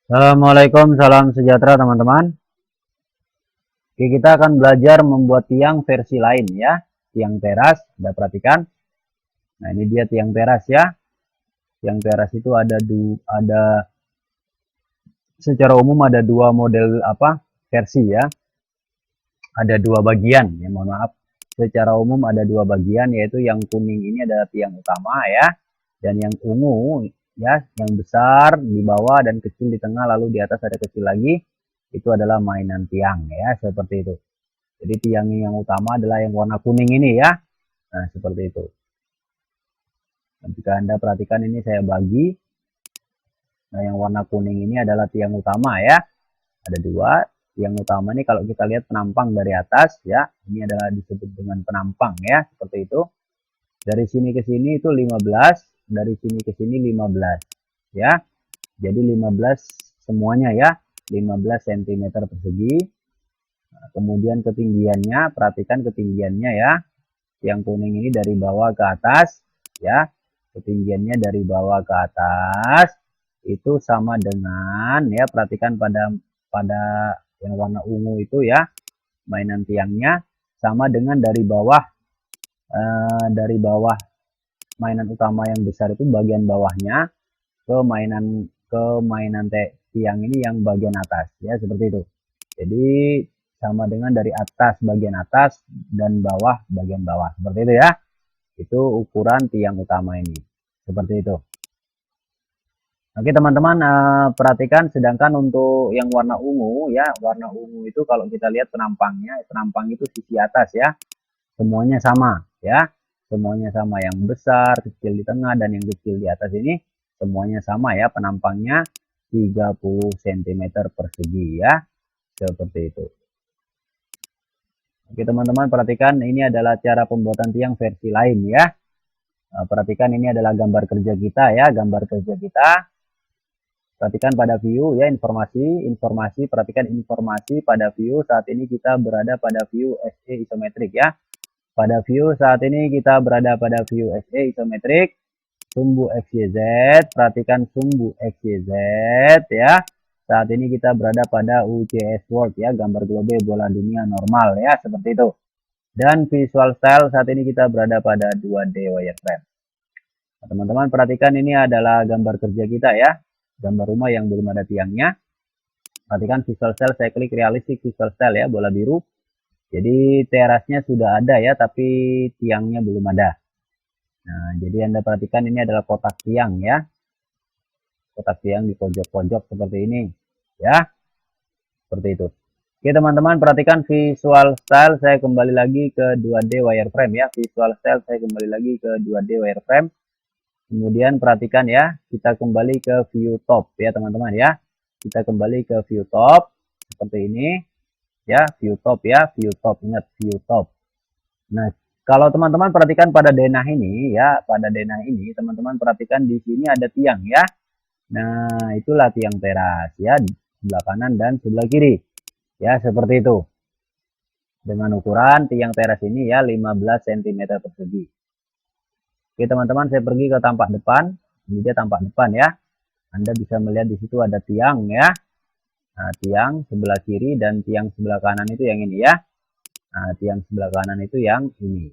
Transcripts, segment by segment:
Assalamualaikum, salam sejahtera teman-teman. Oke, kita akan belajar membuat tiang versi lain ya. Tiang teras, sudah perhatikan. Nah, ini dia tiang teras ya. Tiang teras itu ada secara umum ada dua model versi ya. Ada dua bagian ya, mohon maaf. Secara umum ada dua bagian, yaitu yang kuning ini adalah tiang utama ya, dan yang ungu ya, yang besar di bawah dan kecil di tengah, lalu di atas ada kecil lagi. Itu adalah mainan tiang ya, seperti itu. Jadi tiang yang utama adalah yang warna kuning ini ya. Nah, seperti itu. Dan jika Anda perhatikan ini saya bagi. Nah, yang warna kuning ini adalah tiang utama ya. Ada dua. Tiang utama ini kalau kita lihat penampang dari atas ya. Ini adalah disebut dengan penampang ya. Seperti itu. Dari sini ke sini itu 15. Dari sini ke sini 15. Ya. Jadi 15 semuanya ya. 15 cm persegi. Nah, kemudian ketinggiannya, perhatikan ketinggiannya ya. Yang kuning ini dari bawah ke atas ya, ketinggiannya dari bawah ke atas itu sama dengan ya, perhatikan pada pada yang warna ungu itu ya, mainan tiangnya sama dengan dari bawah mainan utama yang besar itu bagian bawahnya ke mainan tiang ini yang bagian atas ya, seperti itu. Jadi sama dengan dari atas bagian atas dan bawah bagian bawah, seperti itu ya. Itu ukuran tiang utama ini, seperti itu. Oke teman-teman, perhatikan, sedangkan untuk yang warna ungu ya, warna ungu itu kalau kita lihat penampangnya, penampang itu sisi atas ya, semuanya sama ya, semuanya sama, yang besar, kecil di tengah, dan yang kecil di atas ini semuanya sama ya, penampangnya 30 cm persegi ya, seperti itu. Oke teman-teman, perhatikan, ini adalah cara pembuatan tiang versi lain ya. Perhatikan, ini adalah gambar kerja kita ya, gambar kerja kita. Perhatikan pada view ya, informasi, perhatikan informasi pada view. Saat ini kita berada pada view SE isometrik ya. Pada view saat ini kita berada pada view SE isometrik. Sumbu XYZ, perhatikan sumbu XYZ ya. Saat ini kita berada pada UCS World ya, gambar globe bola dunia normal ya, seperti itu. Dan visual style saat ini kita berada pada 2D wireframe. Nah, teman-teman perhatikan, ini adalah gambar kerja kita ya, gambar rumah yang belum ada tiangnya. Perhatikan visual style, saya klik realistic visual style ya, bola biru. Jadi terasnya sudah ada ya, tapi tiangnya belum ada. Nah, jadi Anda perhatikan, ini adalah kotak tiang ya, kotak tiang di pojok-pojok seperti ini ya, seperti itu. Oke teman-teman, perhatikan visual style, saya kembali lagi ke 2D wireframe ya, visual style saya kembali lagi ke 2D wireframe. Kemudian perhatikan ya, kita kembali ke view top ya teman-teman ya. Kita kembali ke view top seperti ini ya, view top ya, view top, ingat view top. Nah, kalau teman-teman perhatikan pada denah ini ya, pada denah ini teman-teman perhatikan di sini ada tiang ya. Nah, itulah tiang teras ya, sebelah kanan dan sebelah kiri. Ya, seperti itu. Dengan ukuran tiang teras ini ya 15 cm persegi. Oke teman-teman, saya pergi ke tampak depan. Ini dia tampak depan ya. Anda bisa melihat di situ ada tiang ya. Nah, tiang sebelah kiri dan tiang sebelah kanan itu yang ini ya. Nah, tiang sebelah kanan itu yang ini.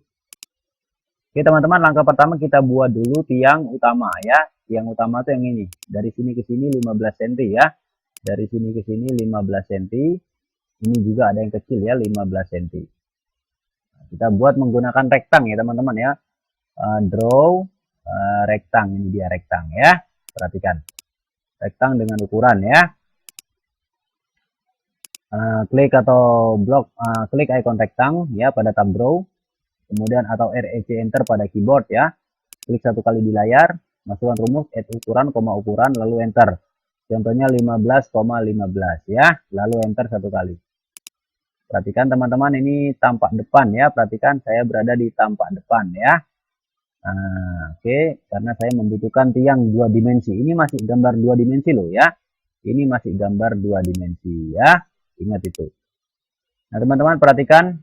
Oke teman-teman, langkah pertama kita buat dulu tiang utama ya. Tiang utama itu yang ini. Dari sini ke sini 15 cm ya. Dari sini ke sini 15 cm. Ini juga ada yang kecil ya, 15 cm. Nah, kita buat menggunakan rektang ya teman-teman ya. Draw rektang, ini dia rektang ya. Perhatikan. Rektang dengan ukuran ya. Klik atau klik icon rektang ya pada tab draw, kemudian atau REC enter pada keyboard ya. Klik satu kali di layar, masukkan rumus, add ukuran, koma ukuran, lalu enter. Contohnya 15,15 ya, lalu enter satu kali. Perhatikan teman-teman, ini tampak depan ya. Perhatikan saya berada di tampak depan ya. Oke, karena saya membutuhkan tiang 2 dimensi. Ini masih gambar 2 dimensi loh ya. Ini masih gambar 2 dimensi ya. Ingat itu. Nah teman-teman perhatikan,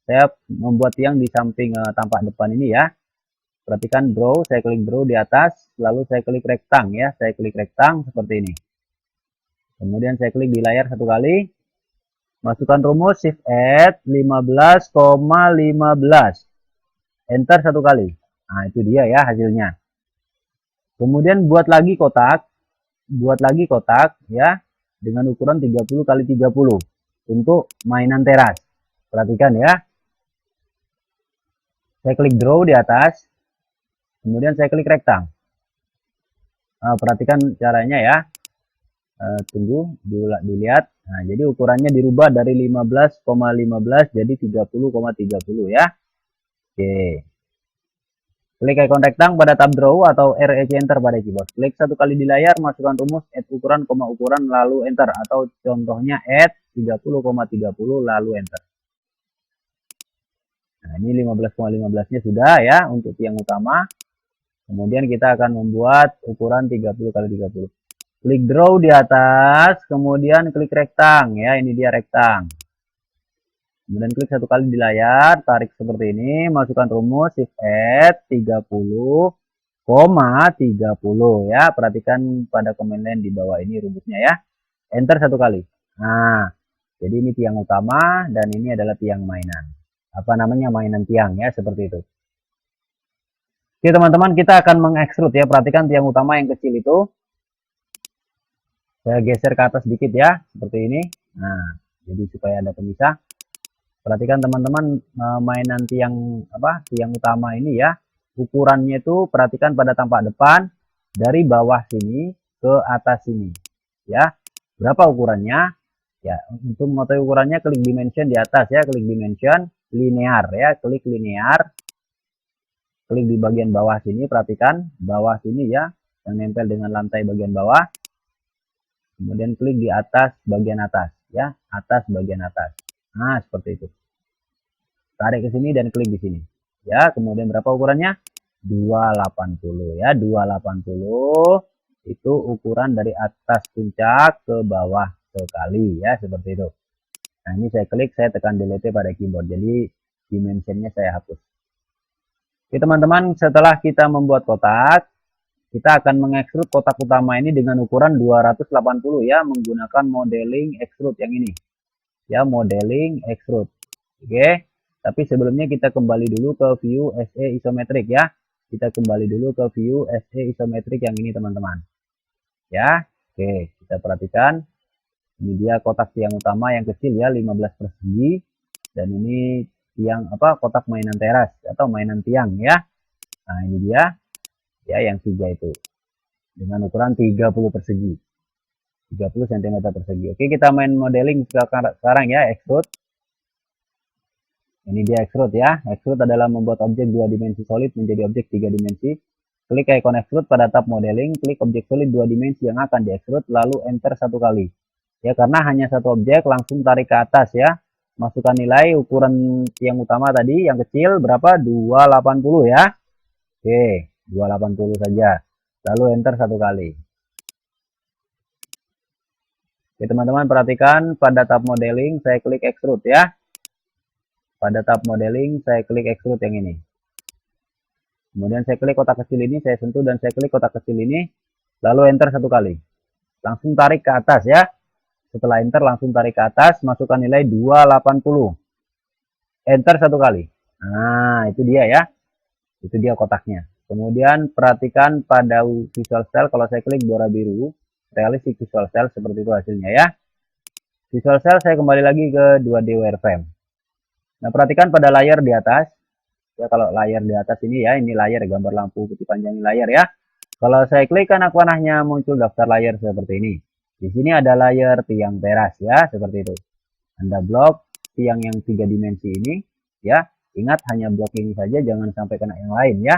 saya membuat tiang di samping tampak depan ini ya. Perhatikan draw, saya klik draw di atas, lalu saya klik rektang ya. Saya klik rektang seperti ini. Kemudian saya klik di layar satu kali. Masukkan rumus shift add 15,15. Enter satu kali. Nah, itu dia ya hasilnya. Kemudian buat lagi kotak ya dengan ukuran 30 kali 30 untuk mainan teras. Perhatikan ya. Saya klik draw di atas. Kemudian saya klik rektang. Nah, perhatikan caranya ya. Tunggu dilihat. Nah, jadi ukurannya dirubah dari 15,15 jadi 30,30 ya. Oke. Klik ikon rektang pada tab draw atau REC enter pada keyboard. Klik satu kali di layar, masukkan rumus add ukuran, koma ukuran, lalu enter. Atau contohnya add 30,30 lalu enter. Nah, ini 15,15-nya sudah ya untuk tiang utama. Kemudian kita akan membuat ukuran 30 kali 30. Klik draw di atas, kemudian klik rektang ya, ini dia rektang. Kemudian klik satu kali di layar, tarik seperti ini, masukkan rumus shift add 30,30 ya. Perhatikan pada command line di bawah ini rumusnya ya. Enter satu kali. Nah, jadi ini tiang utama dan ini adalah tiang mainan. Apa namanya, mainan tiang ya, seperti itu. Oke teman-teman, kita akan mengekstrut ya. Perhatikan tiang utama yang kecil itu. Saya geser ke atas sedikit ya, seperti ini. Nah, jadi supaya ada pemisah. Perhatikan teman-teman, mainan tiang utama ini ya, ukurannya itu perhatikan pada tampak depan dari bawah sini ke atas sini ya. Berapa ukurannya? Ya, untuk mengetahui ukurannya klik dimension di atas ya, klik dimension linear ya, klik linear. Klik di bagian bawah sini, perhatikan bawah sini ya, yang nempel dengan lantai bagian bawah. Kemudian klik di atas bagian atas ya, atas bagian atas. Nah, seperti itu. Tarik ke sini dan klik di sini. Ya, kemudian berapa ukurannya? 280 ya, 280 itu ukuran dari atas puncak ke bawah sekali ya, seperti itu. Nah, ini saya klik, saya tekan delete pada keyboard. Jadi dimensionnya saya hapus. Oke, teman-teman, setelah kita membuat kotak, kita akan mengekstrut kotak utama ini dengan ukuran 280 ya, menggunakan modeling extrude yang ini. Ya, modeling extrude. Oke. Tapi sebelumnya kita kembali dulu ke view SE isometrik ya. Kita kembali dulu ke view SE isometrik yang ini teman-teman. Ya, oke, kita perhatikan. Ini dia kotak tiang utama yang kecil ya, 15 persegi. Dan ini tiang kotak mainan teras atau mainan tiang ya. Nah, ini dia ya yang 3 itu. Dengan ukuran 30 persegi. 30 cm persegi. Oke, kita main modeling sekarang ya, extrude. Ini dia extrude ya. Extrude adalah membuat objek 2 dimensi solid menjadi objek 3 dimensi. Klik ikon extrude pada tab modeling, klik objek solid 2 dimensi yang akan diextrude, lalu enter satu kali. Ya, karena hanya satu objek, langsung tarik ke atas ya. Masukkan nilai ukuran yang utama tadi, yang kecil berapa? 280 ya. Oke, 280 saja. Lalu enter satu kali. Oke, teman-teman perhatikan pada tab modeling, saya klik extrude ya. Pada tab modeling, saya klik extrude yang ini. Kemudian saya klik kotak kecil ini, saya sentuh dan saya klik kotak kecil ini, lalu enter satu kali. Langsung tarik ke atas ya. Setelah enter langsung tarik ke atas, masukkan nilai 280. Enter satu kali. Nah, itu dia ya. Itu dia kotaknya. Kemudian perhatikan pada visual style, kalau saya klik bola biru, realistic visual style, seperti itu hasilnya ya. Visual style saya kembali lagi ke 2D wireframe. Nah, perhatikan pada layar di atas. Ya, kalau layar di atas ini ya, ini layar gambar lampu putih panjang layar ya. Kalau saya klik anak panahnya muncul daftar layar seperti ini. Di sini ada layar tiang teras ya, seperti itu. Anda blok tiang yang 3 dimensi ini ya. Ingat hanya blok ini saja, jangan sampai kena yang lain ya.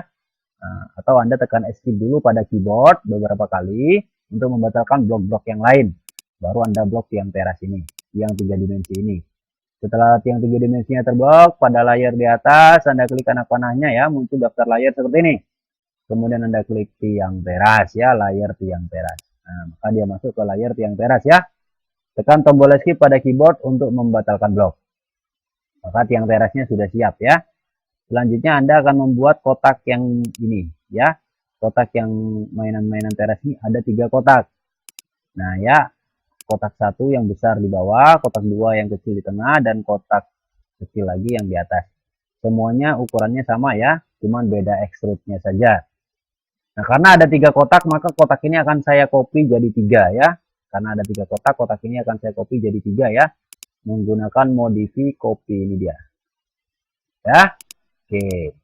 Nah, atau Anda tekan escape dulu pada keyboard beberapa kali untuk membatalkan blok-blok yang lain. Baru Anda blok tiang teras ini, tiang 3 dimensi ini. Setelah tiang 3 dimensinya terblok, pada layar di atas Anda klik anak panahnya ya, muncul daftar layar seperti ini. Kemudian Anda klik tiang teras ya, layar tiang teras. Nah, maka dia masuk ke layar tiang teras ya. Tekan tombol escape pada keyboard untuk membatalkan blok. Maka tiang terasnya sudah siap ya. Selanjutnya Anda akan membuat kotak yang ini ya. Kotak yang mainan-mainan teras ini ada 3 kotak. Nah ya, kotak 1 yang besar di bawah, kotak 2 yang kecil di tengah, dan kotak kecil lagi yang di atas. Semuanya ukurannya sama ya, cuman beda extrude-nya saja. Nah, karena ada 3 kotak, maka kotak ini akan saya copy jadi 3 ya. Karena ada 3 kotak, kotak ini akan saya copy jadi 3 ya. Menggunakan modify copy, ini dia. Ya, oke.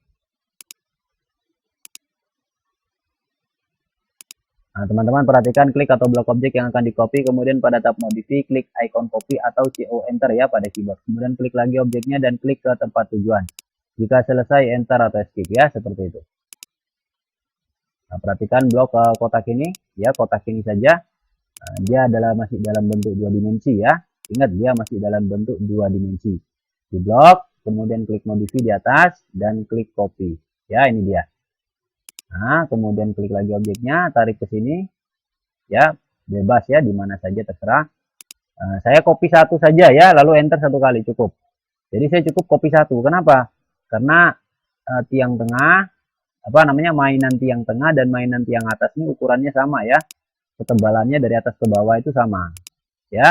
Nah, teman-teman perhatikan klik atau blok objek yang akan di copy, kemudian pada tab modify, klik icon copy atau CO enter ya pada keyboard. Kemudian klik lagi objeknya dan klik ke tempat tujuan. Jika selesai, enter atau escape ya, seperti itu. Nah, perhatikan blok kotak ini, ya kotak ini saja. Nah, dia adalah masih dalam bentuk 2 dimensi ya. Ingat, dia masih dalam bentuk 2 dimensi. Di blok, kemudian klik modify di atas, dan klik copy. Ya, ini dia. Nah, kemudian klik lagi objeknya, tarik ke sini, ya bebas ya, dimana saja terserah. Saya copy 1 saja ya, lalu enter 1 kali cukup. Jadi saya cukup copy 1. Kenapa? Karena tiang tengah, mainan tiang tengah dan mainan tiang atas ini ukurannya sama ya. Ketebalannya dari atas ke bawah itu sama, ya.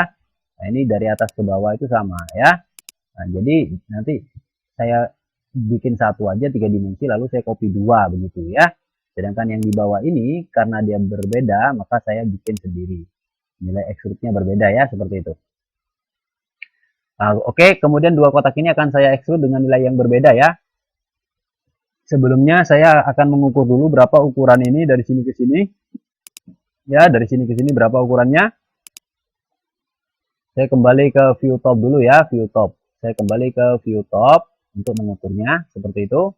Nah, ini dari atas ke bawah itu sama ya. Nah, jadi nanti saya bikin 1 aja 3 dimensi, lalu saya copy 2 begitu ya. Sedangkan yang di bawah ini karena dia berbeda, maka saya bikin sendiri. Nilai extrude-nya berbeda ya, seperti itu. Nah, oke, kemudian 2 kotak ini akan saya extrude dengan nilai yang berbeda ya. Sebelumnya saya akan mengukur dulu berapa ukuran ini dari sini ke sini. Ya, dari sini ke sini berapa ukurannya. Saya kembali ke view top dulu ya, view top. Saya kembali ke view top untuk mengukurnya, seperti itu.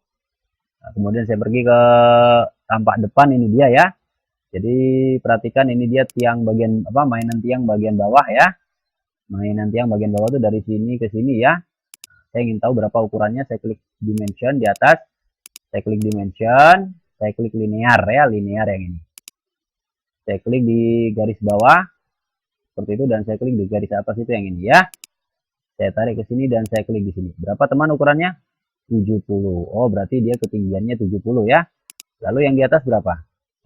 Nah, kemudian saya pergi ke tampak depan, ini dia ya. Jadi perhatikan ini dia tiang bagian mainan tiang bagian bawah ya. Mainan tiang bagian bawah itu dari sini ke sini ya. Saya ingin tahu berapa ukurannya, saya klik dimension di atas. Saya klik dimension, saya klik linear ya, linear yang ini. Saya klik di garis bawah seperti itu dan saya klik di garis atas itu yang ini ya. Saya tarik ke sini dan saya klik di sini. Berapa teman ukurannya? 70. Oh, berarti dia ketinggiannya 70 ya. Lalu yang di atas berapa?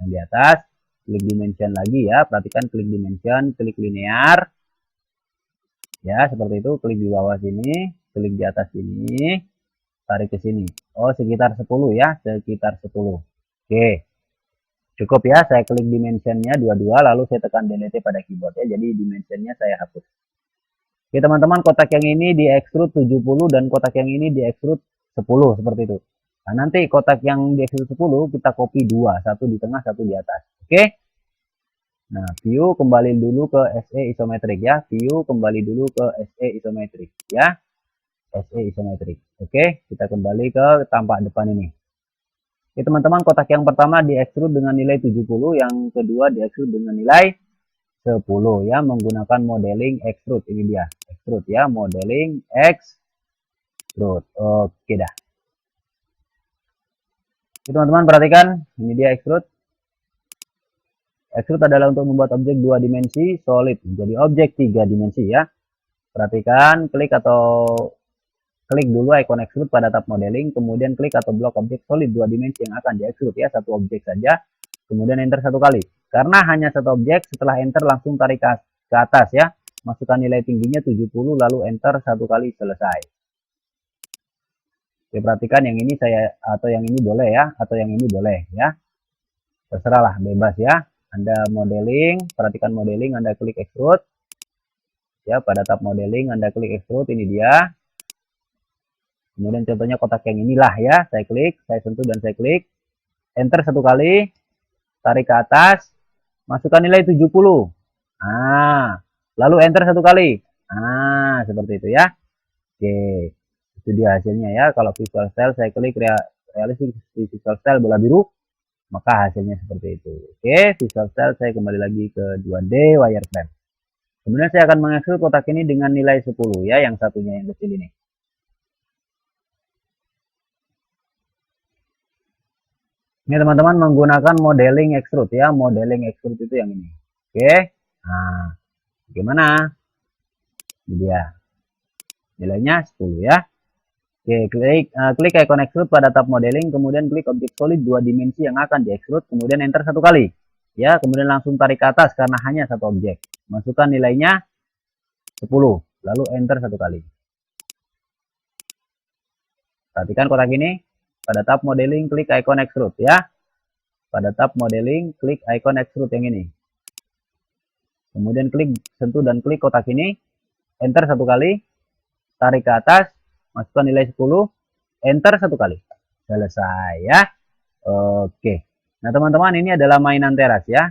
Yang di atas, klik dimension lagi ya. Perhatikan klik dimension, klik linear. Ya, seperti itu. Klik di bawah sini, klik di atas sini, tarik ke sini. Oh, sekitar 10 ya, sekitar 10. Oke. Cukup ya, saya klik dimensionnya 22, lalu saya tekan delete pada keyboard ya. Jadi dimensionnya saya hapus. Oke, teman-teman, kotak yang ini di extrude 70 dan kotak yang ini di extrude 10 seperti itu. Nah, nanti kotak yang di extrude 10 kita copy 2, satu di tengah, satu di atas. Oke. Nah, view kembali dulu ke SE isometrik ya. View kembali dulu ke SE isometrik ya. SE isometrik. Oke, kita kembali ke tampak depan ini. Oke, teman-teman, kotak yang pertama di extrude dengan nilai 70, yang kedua di extrude dengan nilai 10 ya, menggunakan modeling extrude. Ini dia, extrude ya, modeling extrude. Oke dah. Teman-teman perhatikan, ini dia extrude. Extrude adalah untuk membuat objek 2 dimensi solid menjadi objek 3 dimensi ya. Perhatikan, klik dulu icon extrude pada tab modeling, kemudian klik atau blok objek solid 2 dimensi yang akan di extrude ya, satu objek saja. Kemudian enter 1 kali. Karena hanya satu objek, setelah enter langsung tarik ke atas ya. Masukkan nilai tingginya 70, lalu enter 1 kali, selesai. Oke, perhatikan yang ini atau yang ini boleh ya, atau yang ini boleh ya. Terserahlah, bebas ya. Anda modeling, perhatikan modeling, Anda klik extrude. Ya, pada tab modeling Anda klik extrude, ini dia. Kemudian contohnya kotak yang inilah ya, saya klik, saya sentuh dan saya klik. Enter 1 kali, tarik ke atas, masukkan nilai 70. Nah, lalu enter 1 kali. Nah, seperti itu ya. Oke. Itu dia hasilnya ya. Kalau visual style saya klik realistic visual style bola biru, maka hasilnya seperti itu. Oke, visual style saya kembali lagi ke 2D wireframe. Kemudian saya akan mengekstrude kotak ini dengan nilai 10 ya, yang satunya yang kecil ini. Ini teman-teman menggunakan modeling extrude ya, modeling extrude itu yang ini. Oke. Nah, bagaimana? Ini dia. Nilainya 10 ya. Oke, klik icon extrude pada tab modeling, kemudian klik objek solid 2 dimensi yang akan di extrude, kemudian enter 1 kali. Ya, kemudian langsung tarik ke atas karena hanya satu objek. Masukkan nilainya 10. Lalu enter satu kali. Perhatikan kotak ini. Pada tab modeling, klik icon extrude ya. Pada tab modeling, klik icon extrude yang ini. Kemudian klik, sentuh dan klik kotak ini. Enter satu kali. Tarik ke atas. Masukkan nilai 10. Enter satu kali. Selesai ya. Oke. Nah teman-teman, ini adalah mainan teras ya.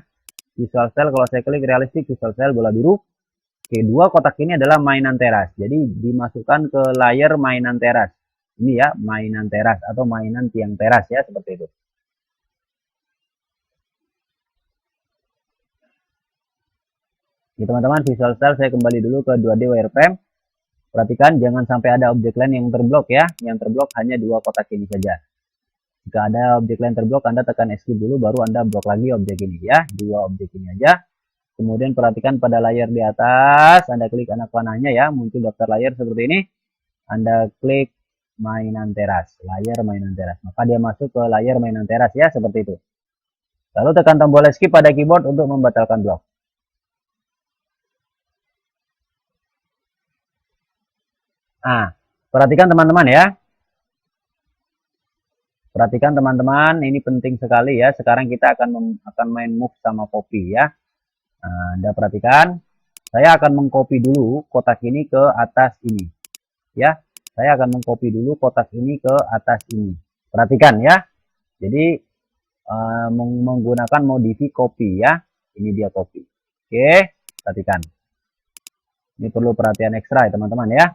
Visual Style, kalau saya klik realistik, Visual Style bola biru. Oke, dua kotak ini adalah mainan teras. Jadi dimasukkan ke layar mainan teras. Ini ya, mainan teras atau mainan tiang teras ya, seperti itu. Oke teman-teman, Visual Style saya kembali dulu ke 2D wireframe. Perhatikan jangan sampai ada objek lain yang terblok ya. Yang terblok hanya dua kotak ini saja. Jika ada objek lain terblok, Anda tekan escape dulu, baru Anda blok lagi objek ini ya. Dua objek ini aja. Kemudian perhatikan pada layar di atas, Anda klik anak panahnya ya, muncul daftar layar seperti ini. Anda klik mainan teras, layar mainan teras. Maka dia masuk ke layar mainan teras ya, seperti itu. Lalu tekan tombol escape pada keyboard untuk membatalkan blok. Nah, perhatikan teman-teman ya. Perhatikan teman-teman, ini penting sekali ya. Sekarang kita akan main move sama copy ya. Nah, Anda perhatikan, saya akan mengcopy dulu kotak ini ke atas ini. Ya, saya akan mengcopy dulu kotak ini ke atas ini. Perhatikan ya. Jadi menggunakan modify copy ya. Ini dia copy. Oke, perhatikan. Ini perlu perhatian ekstra ya teman-teman ya.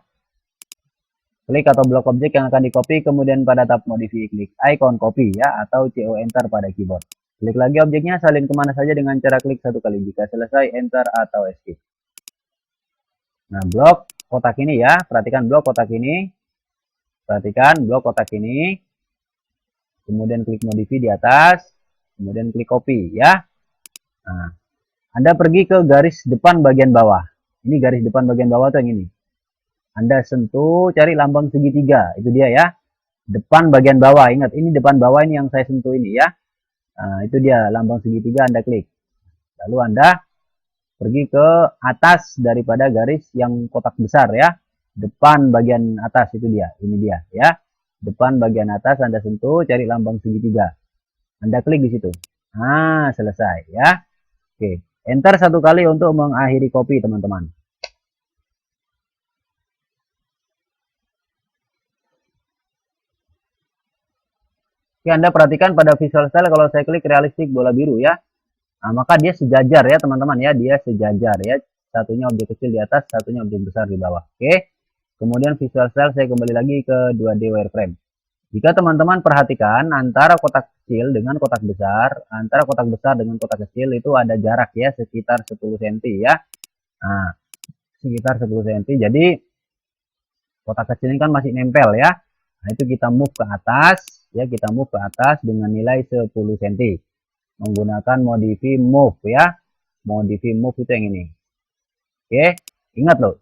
Klik atau blok objek yang akan di copy, kemudian pada tab modify klik icon copy ya, atau CO enter pada keyboard. Klik lagi objeknya, salin kemana saja dengan cara klik satu kali. Jika selesai, enter atau escape. Nah, blok kotak ini ya, perhatikan blok kotak ini. Perhatikan blok kotak ini. Kemudian klik modify di atas, kemudian klik copy ya. Nah, Anda pergi ke garis depan bagian bawah. Ini garis depan bagian bawah tuh yang ini. Anda sentuh, cari lambang segitiga, itu dia ya. Depan bagian bawah, ingat ini depan bawah ini yang saya sentuh ini ya. Nah, itu dia lambang segitiga, Anda klik. Lalu Anda pergi ke atas daripada garis yang kotak besar ya. Depan bagian atas itu dia, ini dia ya. Depan bagian atas Anda sentuh, cari lambang segitiga. Anda klik di situ. Nah, selesai ya. Oke, enter satu kali untuk mengakhiri copy teman-teman. Oke, Anda perhatikan pada Visual Style kalau saya klik realistik bola biru ya. Nah, maka dia sejajar ya teman-teman ya. Dia sejajar ya. Satunya objek kecil di atas, satunya objek besar di bawah. Oke. Kemudian Visual Style saya kembali lagi ke 2D wireframe. Jika teman-teman perhatikan antara kotak kecil dengan kotak besar, antara kotak besar dengan kotak kecil itu ada jarak ya sekitar 10 cm ya. Nah, sekitar 10 cm. Jadi kotak kecil ini kan masih nempel ya. Nah, itu kita move ke atas ya, kita move ke atas dengan nilai 10 cm menggunakan modify move ya. Modify move itu yang ini. Oke, ingat loh.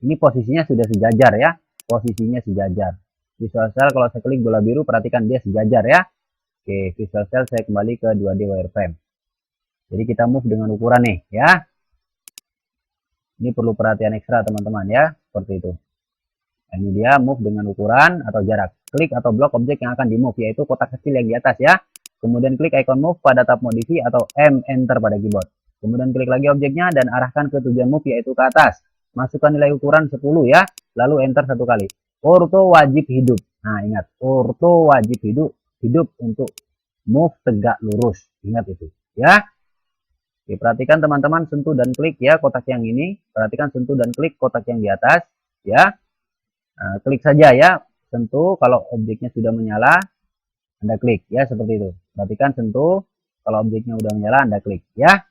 Ini posisinya sudah sejajar ya. Posisinya sejajar. Visual Style kalau saya klik bola biru, perhatikan dia sejajar ya. Oke, Visual Style saya kembali ke 2D wireframe. Jadi kita move dengan ukuran nih ya. Ini perlu perhatian ekstra teman-teman ya, seperti itu. Nah, ini dia move dengan ukuran atau jarak. Klik atau blok objek yang akan di move, yaitu kotak kecil yang di atas ya. Kemudian klik icon move pada tab modify atau M enter pada keyboard. Kemudian klik lagi objeknya dan arahkan ke tujuan move, yaitu ke atas. Masukkan nilai ukuran 10 ya, lalu enter satu kali. Orto wajib hidup. Nah, ingat, orto wajib hidup untuk move tegak lurus. Ingat itu ya. Oke, perhatikan teman-teman, sentuh dan klik ya kotak yang ini. Perhatikan sentuh dan klik kotak yang di atas ya. Nah, klik saja ya, sentuh kalau objeknya sudah menyala, Anda klik ya, seperti itu. Perhatikan sentuh, kalau objeknya sudah menyala, Anda klik ya.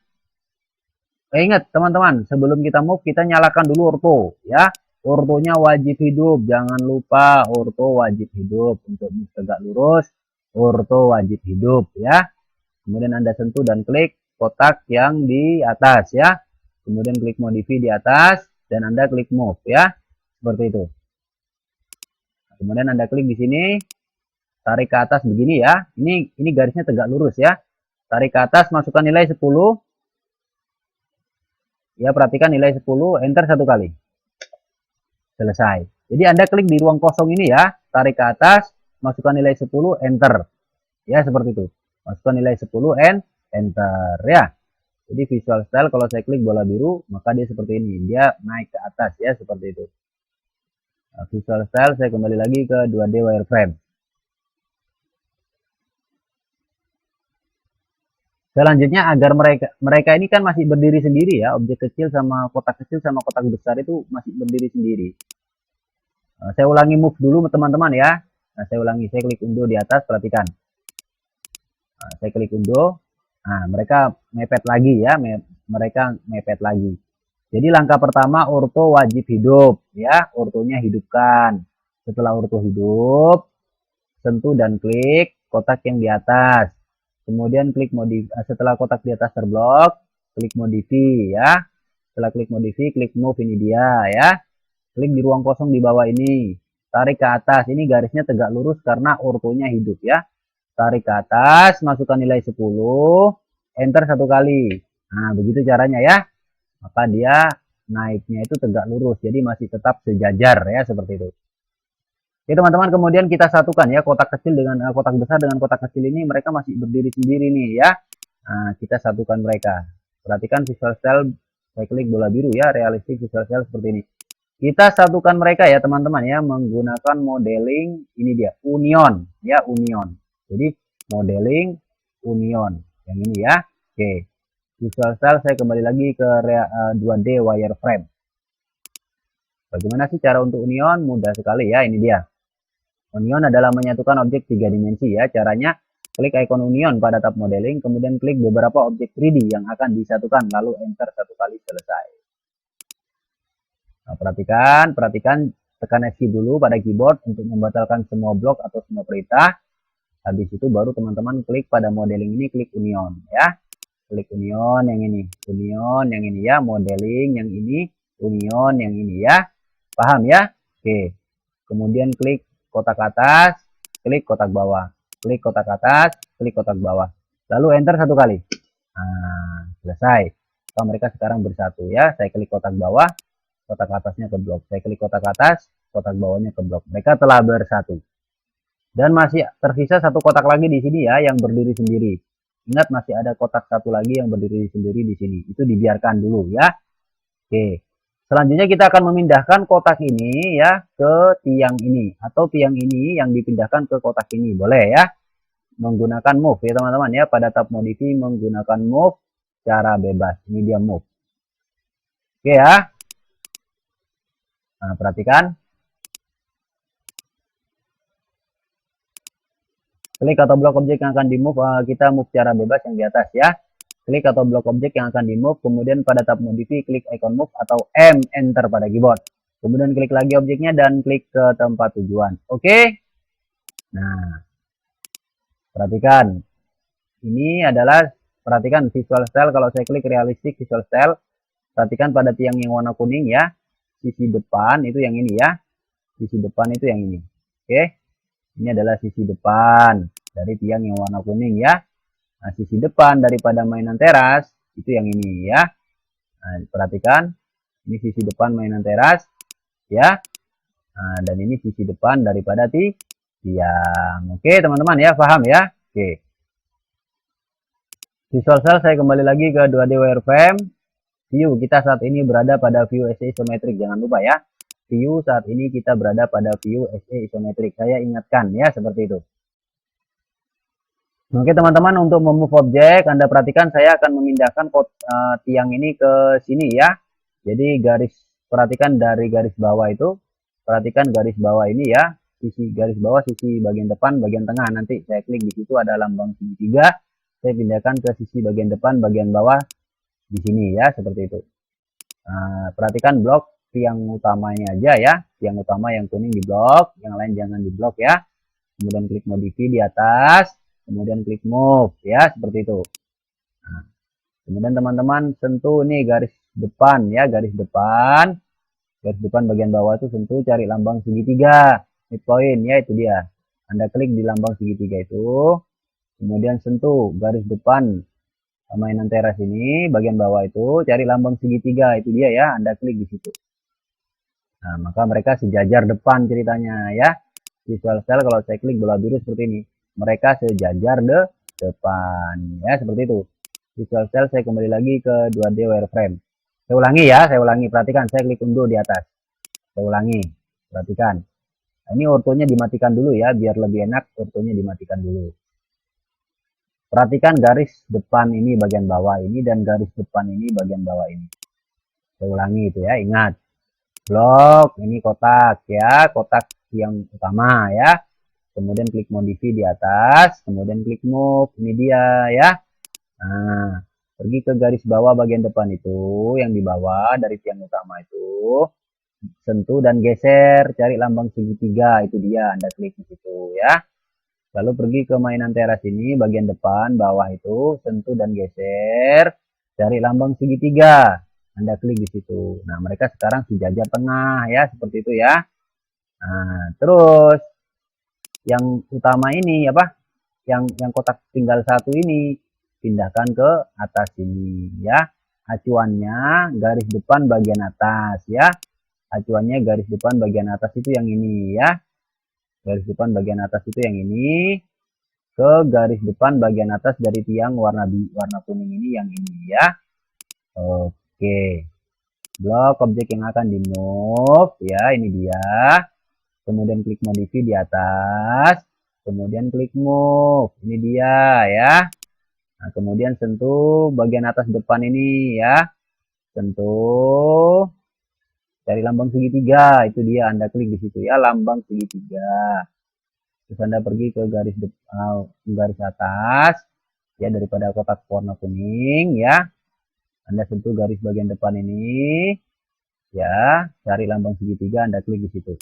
Ingat teman-teman, sebelum kita move, kita nyalakan dulu orto ya. Ortonya wajib hidup, jangan lupa orto wajib hidup untuk move tegak lurus. Orto wajib hidup ya. Kemudian Anda sentuh dan klik kotak yang di atas ya. Kemudian klik modify di atas dan Anda klik move ya. Seperti itu. Kemudian Anda klik di sini, tarik ke atas begini ya. Ini garisnya tegak lurus ya. Tarik ke atas, masukkan nilai 10. Ya, perhatikan nilai 10, enter satu kali. Selesai. Jadi Anda klik di ruang kosong ini ya, tarik ke atas, masukkan nilai 10, enter. Ya, seperti itu. Masukkan nilai 10, enter ya. Jadi visual style kalau saya klik bola biru, maka dia seperti ini. Dia naik ke atas ya, seperti itu. Nah, visual style saya kembali lagi ke 2D wireframe. Selanjutnya agar mereka ini kan masih berdiri sendiri ya, objek kecil sama kotak besar itu masih berdiri sendiri. Saya ulangi move dulu teman-teman ya. Nah, saya ulangi, saya klik undo di atas, perhatikan. Nah, saya klik undo. Nah, mereka mepet lagi ya, mereka mepet lagi. Jadi langkah pertama orto wajib hidup ya, ortonya hidupkan. Setelah orto hidup, sentuh dan klik kotak yang di atas. Kemudian klik setelah kotak di atas terblok, klik modify ya. Setelah klik modify, klik move, ini dia ya. Klik di ruang kosong di bawah ini. Tarik ke atas, ini garisnya tegak lurus karena ortonya hidup ya. Tarik ke atas, masukkan nilai 10, enter satu kali. Nah, begitu caranya ya. Maka dia naiknya itu tegak lurus, jadi masih tetap sejajar ya, seperti itu. Oke teman-teman, kemudian kita satukan ya kotak kecil dengan kotak besar dengan kotak kecil ini, mereka masih berdiri sendiri nih ya. Nah, kita satukan mereka. Perhatikan visual style, saya klik bola biru ya, realistic visual style seperti ini. Kita satukan mereka ya teman-teman ya, menggunakan modeling, ini dia, union ya, union. Jadi modeling union, yang ini ya. Oke, visual style saya kembali lagi ke 2D wireframe. Bagaimana sih cara untuk union? Mudah sekali ya, ini dia. Union adalah menyatukan objek 3 dimensi ya. Caranya klik ikon union pada tab modeling, kemudian klik beberapa objek 3D yang akan disatukan, lalu enter satu kali, selesai. Nah, perhatikan, tekan Escape dulu pada keyboard untuk membatalkan semua blok atau semua perintah. Habis itu baru teman-teman klik pada modeling ini, klik union ya. Klik union yang ini, union yang ini ya, modeling yang ini, union yang ini ya. Paham ya? Oke. Kemudian klik kotak atas, klik kotak bawah, klik kotak atas, klik kotak bawah. Lalu enter satu kali. Nah, selesai. So, mereka sekarang bersatu ya. Saya klik kotak bawah, kotak atasnya ke blok. Saya klik kotak atas, kotak bawahnya ke blok. Mereka telah bersatu. Dan masih tersisa satu kotak lagi di sini ya, yang berdiri sendiri. Ingat masih ada kotak satu lagi yang berdiri sendiri di sini. Itu dibiarkan dulu ya. Oke. Selanjutnya kita akan memindahkan kotak ini ya ke tiang ini, atau tiang ini yang dipindahkan ke kotak ini, boleh ya, menggunakan move ya teman-teman ya. Pada tab modify menggunakan move cara bebas, ini dia move. Oke ya. Nah, perhatikan, klik atau blok objek yang akan di move, kita move cara bebas yang di atas ya. Klik atau blok objek yang akan di move, kemudian pada tab modify klik icon move atau M, enter pada keyboard. Kemudian klik lagi objeknya dan klik ke tempat tujuan. Oke. Nah, perhatikan. Ini adalah, perhatikan visual style, kalau saya klik realistic visual style, perhatikan pada tiang yang warna kuning ya. Sisi depan itu yang ini ya. Sisi depan itu yang ini. Oke. Ini adalah sisi depan dari tiang yang warna kuning ya. Nah, sisi depan daripada mainan teras itu yang ini ya. Nah, perhatikan, ini sisi depan mainan teras ya. Nah, dan ini sisi depan daripada tiang. Oke, teman-teman ya, paham ya? Oke. Visual style saya kembali lagi ke 2D wireframe. View, kita saat ini berada pada view SE isometric, jangan lupa ya. View saat ini kita berada pada view SE isometric. Saya ingatkan ya, seperti itu. Oke teman-teman, untuk memove objek, Anda perhatikan saya akan memindahkan tiang ini ke sini ya. Jadi perhatikan dari garis bawah itu, perhatikan garis bawah ini ya. Sisi garis bawah, sisi bagian depan, bagian tengah. Nanti saya klik di situ ada lambang segitiga. Saya pindahkan ke sisi bagian depan, bagian bawah di sini ya, seperti itu. Nah, perhatikan blok tiang utamanya aja ya. Tiang utama yang kuning di blok, yang lain jangan di blok ya. Kemudian klik modify di atas. Kemudian klik move ya, seperti itu. Nah, kemudian teman-teman sentuh nih garis depan ya, garis depan bagian bawah itu sentuh, cari lambang segitiga midpoint ya, itu dia. Anda klik di lambang segitiga itu, kemudian sentuh garis depan Mainan teras ini bagian bawah itu cari lambang segitiga, itu dia ya, Anda klik di situ. Nah, maka mereka sejajar depan ceritanya ya. Visual cell kalau saya klik bola biru seperti ini, mereka sejajar depan ya, seperti itu. Visual cell saya kembali lagi ke 2D wireframe. Saya ulangi ya, saya ulangi, perhatikan saya klik undo di atas. Saya ulangi, perhatikan. Nah, ini ortonya dimatikan dulu ya, biar lebih enak ortonya dimatikan dulu. Perhatikan garis depan ini bagian bawah ini dan garis depan ini bagian bawah ini. Saya ulangi itu ya, ingat. Blok, ini kotak ya, kotak yang utama ya. Kemudian klik modify di atas, kemudian klik move, ini dia ya. Nah, pergi ke garis bawah bagian depan itu, yang di bawah dari tiang utama itu. Sentuh dan geser, cari lambang segitiga, itu dia, Anda klik di situ ya. Lalu pergi ke mainan teras ini, bagian depan, bawah itu, sentuh dan geser, cari lambang segitiga. Anda klik di situ. Nah, mereka sekarang sejajar tengah ya, seperti itu ya. Nah, terus yang utama ini apa? Yang kotak tinggal satu ini pindahkan ke atas ini ya. Acuannya garis depan bagian atas ya. Acuannya garis depan bagian atas itu yang ini ya. Garis depan bagian atas itu yang ini ke garis depan bagian atas dari tiang warna kuning ini yang ini ya. Oke. Blok objek yang akan di move ya, ini dia. Kemudian klik modify di atas, kemudian klik move, ini dia ya. Nah, kemudian sentuh bagian atas depan ini ya. Sentuh. Cari lambang segitiga, itu dia, Anda klik di situ ya, lambang segitiga. Terus Anda pergi ke garis atas ya, daripada kotak warna kuning ya. Anda sentuh garis bagian depan ini ya, cari lambang segitiga, Anda klik di situ.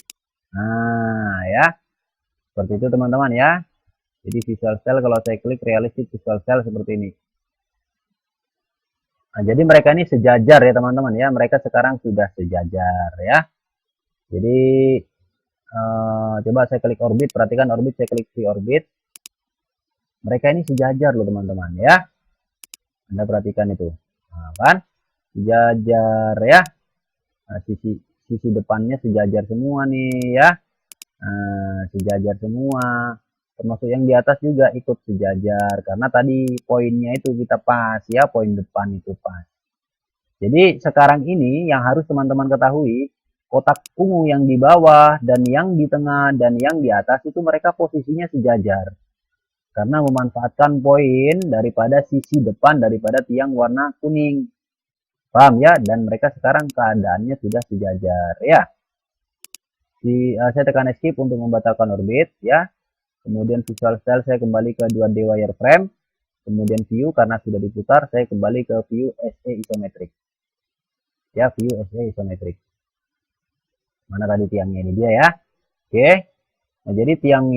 Nah, ya. Seperti itu teman-teman ya. Jadi visual cell kalau saya klik realistic visual cell seperti ini. Nah, jadi mereka ini sejajar ya teman-teman ya. Mereka sekarang sudah sejajar ya. Jadi coba saya klik orbit, perhatikan orbit, saya klik free orbit. Mereka ini sejajar loh teman-teman ya. Anda perhatikan itu. Nah, kan? Sejajar ya. Nah, sisi depannya sejajar semua nih ya. Nah, sejajar semua. Termasuk yang di atas juga ikut sejajar. Karena tadi poinnya itu kita pas ya. Poin depan itu pas. Jadi sekarang ini yang harus teman-teman ketahui. Kotak ungu yang di bawah dan yang di tengah dan yang di atas itu mereka posisinya sejajar. Karena memanfaatkan poin daripada sisi depan daripada tiang warna kuning. Paham ya? Dan mereka sekarang keadaannya sudah sejajar ya. Saya tekan escape untuk membatalkan orbit ya. Kemudian visual cell saya kembali ke 2D wireframe. Kemudian view karena sudah diputar saya kembali ke view SE isometric. Ya, view SE isometric. Mana tadi tiangnya, ini dia ya. Oke. Nah, jadi tiang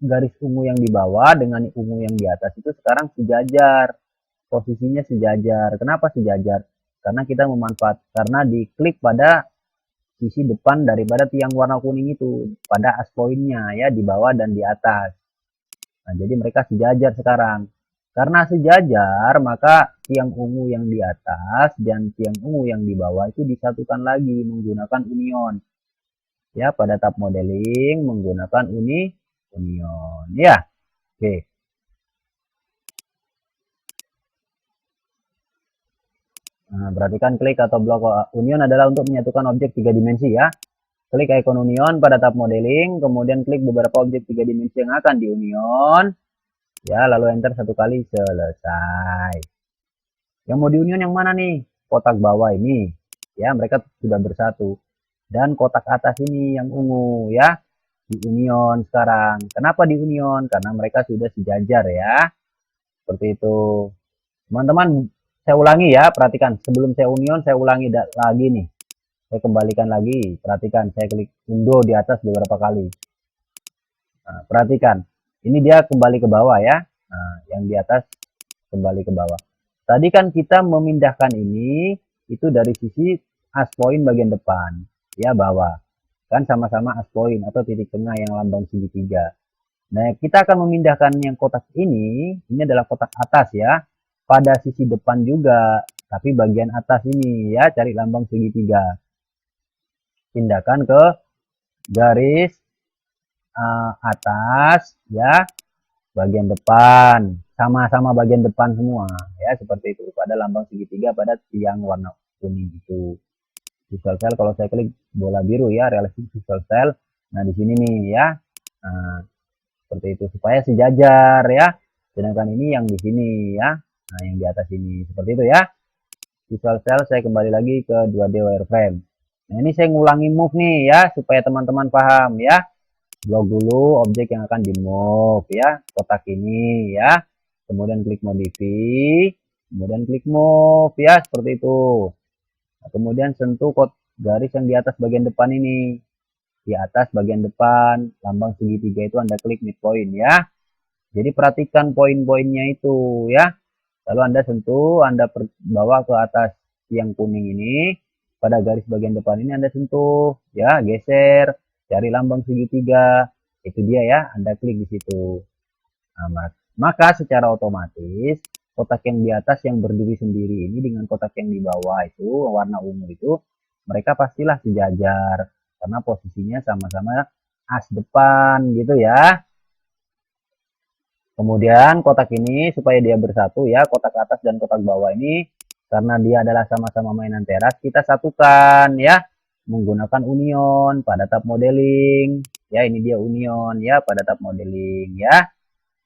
garis ungu yang di bawah dengan ungu yang di atas itu sekarang sejajar. Posisinya sejajar. Kenapa sejajar? Karena kita karena diklik pada sisi depan daripada tiang warna kuning itu pada as poinnya ya, di bawah dan di atas. Nah, jadi mereka sejajar sekarang. Karena sejajar, maka tiang ungu yang di atas dan tiang ungu yang di bawah itu disatukan lagi menggunakan union. Ya, pada tab modeling menggunakan union. Ya. Oke. Nah, perhatikan klik atau blok union adalah untuk menyatukan objek 3 dimensi ya. Klik icon union pada tab modeling, kemudian klik beberapa objek 3 dimensi yang akan di union. Ya, lalu enter satu kali, selesai. Yang mau di union yang mana nih? Kotak bawah ini. Ya, mereka sudah bersatu. Dan kotak atas ini yang ungu ya. Di union sekarang. Kenapa di union? Karena mereka sudah sejajar ya. Seperti itu. Teman-teman, saya ulangi ya, perhatikan. Sebelum saya union, saya ulangi lagi nih. Saya kembalikan lagi. Perhatikan, saya klik undo di atas beberapa kali. Nah, perhatikan. Ini dia kembali ke bawah ya. Nah, yang di atas kembali ke bawah. Tadi kan kita memindahkan ini itu dari sisi as point bagian depan ya, bawah. Kan sama-sama as point atau titik tengah yang lambang segitiga. Nah, kita akan memindahkan yang kotak ini adalah kotak atas ya. pada sisi depan juga, tapi bagian atas ini ya, cari lambang segitiga. Pindahkan ke garis atas ya, bagian depan, sama-sama bagian depan semua ya, seperti itu. Pada lambang segitiga pada tiang warna kuning itu. Visual cell kalau saya klik bola biru ya, realistic visual cell. Nah, di sini nih ya. Nah, seperti itu supaya sejajar ya. Sedangkan ini yang di sini ya. Nah, yang di atas ini seperti itu ya. Visual cell saya kembali lagi ke 2D wireframe. Nah, ini saya ngulangi move nih ya supaya teman-teman paham ya. Blok dulu objek yang akan di move ya, kotak ini ya. Kemudian klik modify, kemudian klik move ya, seperti itu. Nah, kemudian sentuh garis yang di atas bagian depan ini. Di atas bagian depan, lambang segitiga itu Anda klik midpoint ya. Jadi perhatikan poin-poinnya itu ya. Lalu Anda sentuh, Anda bawa ke atas yang kuning ini. Pada garis bagian depan ini Anda sentuh ya, geser, cari lambang segitiga. Itu dia ya, Anda klik di situ. Nah, maka secara otomatis kotak yang di atas yang berdiri sendiri ini dengan kotak yang di bawah itu warna ungu itu, mereka pastilah sejajar karena posisinya sama-sama as depan gitu ya. Kemudian kotak ini supaya dia bersatu ya, kotak atas dan kotak bawah ini karena dia adalah sama-sama mainan teras, kita satukan ya menggunakan union pada tab modeling. Ya, ini dia union ya pada tab modeling ya.